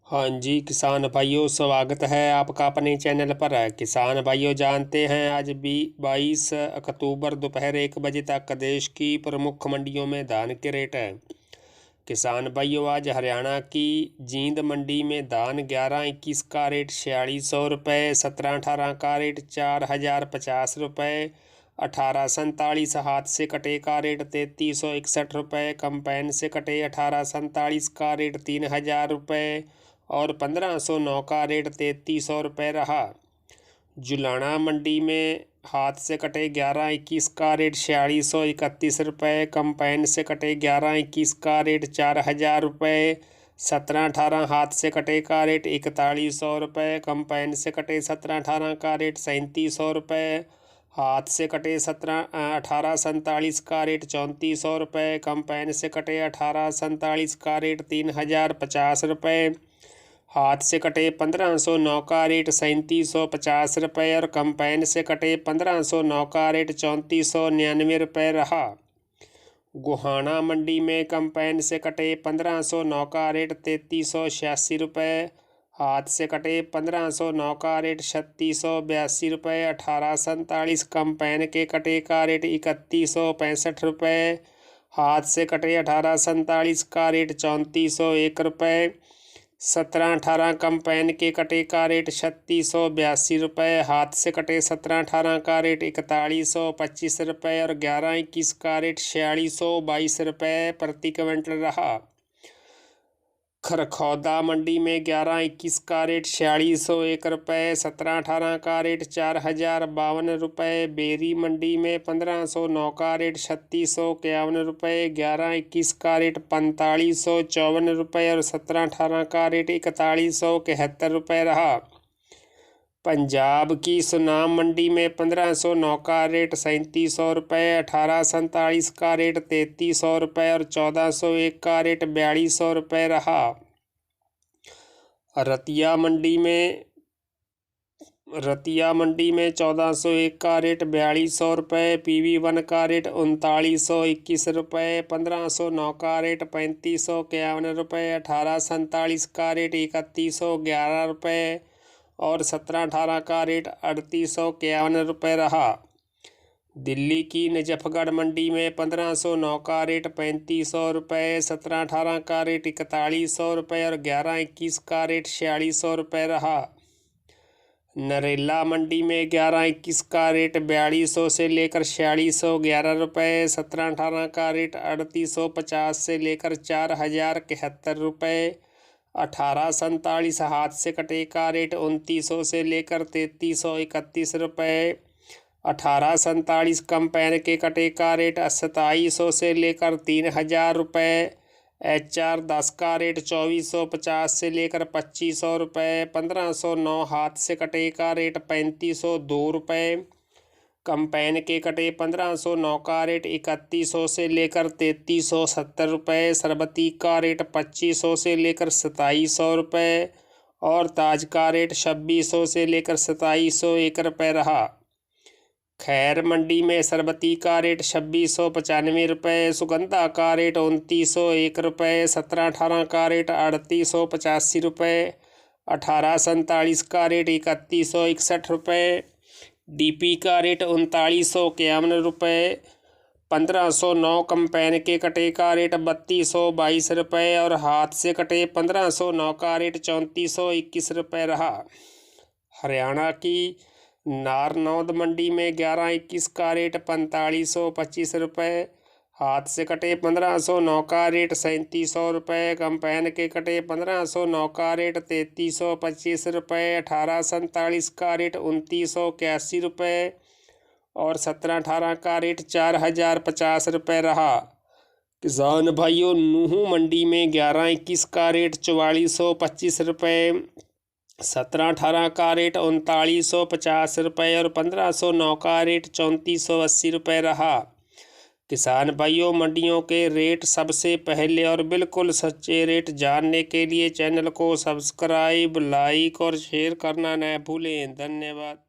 हाँ जी किसान भाइयों, स्वागत है आपका अपने चैनल पर। किसान भाइयों, जानते हैं आज भी 22 अक्टूबर दोपहर 1 बजे तक देश की प्रमुख मंडियों में धान के रेट है। किसान भाइयों, आज हरियाणा की जींद मंडी में धान 11-21 का रेट 4600 रुपये, 17-18 का रेट 4050 रुपये, 18-47 हाथ से कटे का रेट 3361 रुपये, कंपाइन से कटे 18-47 का रेट 3000 रुपये और 1509 का रेट 3300 रुपये रहा। जुलाना मंडी में हाथ से कटे 11-21 का रेट 4631 रुपये, कंपाइन से कटे 11-21 का रेट 4000 रुपये, 17-18 हाथ से कटे का रेट 4100 रुपये, कंपाइन से कटे 17-18 का रेट 3700 रुपये, हाथ से कटे 18-47 का रेट 3400 रुपये, कंपाइन से कटे 18-47 का रेट 3050 रुपये, हाथ से कटे 1509 का रेट 3750 रुपये और कंपाइन से कटे 1509 का रेट 3499 रुपये रहा। गोहाना मंडी में कंपाइन से कटे 1509 का रेट 3386 रुपये, हाथ से कटे 1509 का रेट 3682 रुपये, 1847 कंपाइन के कटे का रेट 3165 रुपये, हाथ से कटे 1847 का रेट 3401 रुपये, 17-18 कंपाइन के कटे का रेट 3682 रुपये, हाथ से कटे 17-18 का रेट 4125 रुपये और 11-21 का रेट 4622 रुपये प्रति क्विंटल रहा। खरखौदा मंडी में 11-21 का रेट 4601 रुपये, 17-18 का रेट 4052 रुपये, बेरी मंडी में 1509 का रेट 3651 रुपये, 11-21 का रेट 4554 रुपये और 17-18 का रेट 4171 रुपये रहा। पंजाब की सुनाम मंडी में 1509 का रेट 3700 रुपये, 1847 का रेट 3300 रुपये और 1401 का रेट 4200 रुपये रहा। रतिया मंडी में 1401 का रेट 4200 रुपये, PV1 का रेट 3921 रुपये, 1509 का रेट 3551 रुपये, 1847 का रेट 3111 रुपये और 17-18 का रेट 3851 रुपये रहा। दिल्ली की नजफगढ़ मंडी में 1509 का रेट 3500 रुपये, 17-18 का रेट 4100 रुपये और 11-21 का रेट 4600 रुपये रहा। नरेला मंडी में 11-21 का रेट 4200 से लेकर 4611 रुपये, 17-18 का रेट 3850 से लेकर 4071 रुपये, 18-47 हाथ से कटे का रेट 2900 से लेकर 3331 रुपये, 18-47 कंपाइन के कटे का रेट 2700 से लेकर 3000 रुपये, HR 10 का रेट 2450 से लेकर 2500 रुपये, 1509 हाथ से कटे का रेट 3502 रुपये, कंपाइन के कटे 1509 का रेट 3100 से लेकर 3370 रुपये, सरबती का रेट 2500 से लेकर 2700 रुपये और ताज का रेट 2600 से लेकर 2701 रुपये रहा। खैर मंडी में सरबती का रेट 2695 रुपये, सुगंधा का रेट 2901 रुपये, 17-18 का रेट 3885 रुपये, 18-47 का रेट 3161 रुपये, DP का रेट 3951 रुपये, 1509 कंपाइन के कटे का रेट 3222 रुपये और हाथ से कटे 1509 का रेट 3421 रुपये रहा। हरियाणा की नारनौद मंडी में 11-21 का रेट 4525 रुपये, हाथ से कटे 1509 का रेट 3700 रुपये, कंपाइन के कटे 1509 का रेट 3325 रुपये, 18-47 का रेट 2981 रुपये और 17-18 का रेट 4050 रुपये रहा। किसान भाइयों, नूहू मंडी में 11-21 का रेट 4425 रुपये, 17-18 का रेट 3950 रुपये और 1509 का रेट 3480 रुपये रहा। किसान भाइयों, मंडियों के रेट सबसे पहले और बिल्कुल सच्चे रेट जानने के लिए चैनल को सब्सक्राइब, लाइक और शेयर करना न भूलें। धन्यवाद।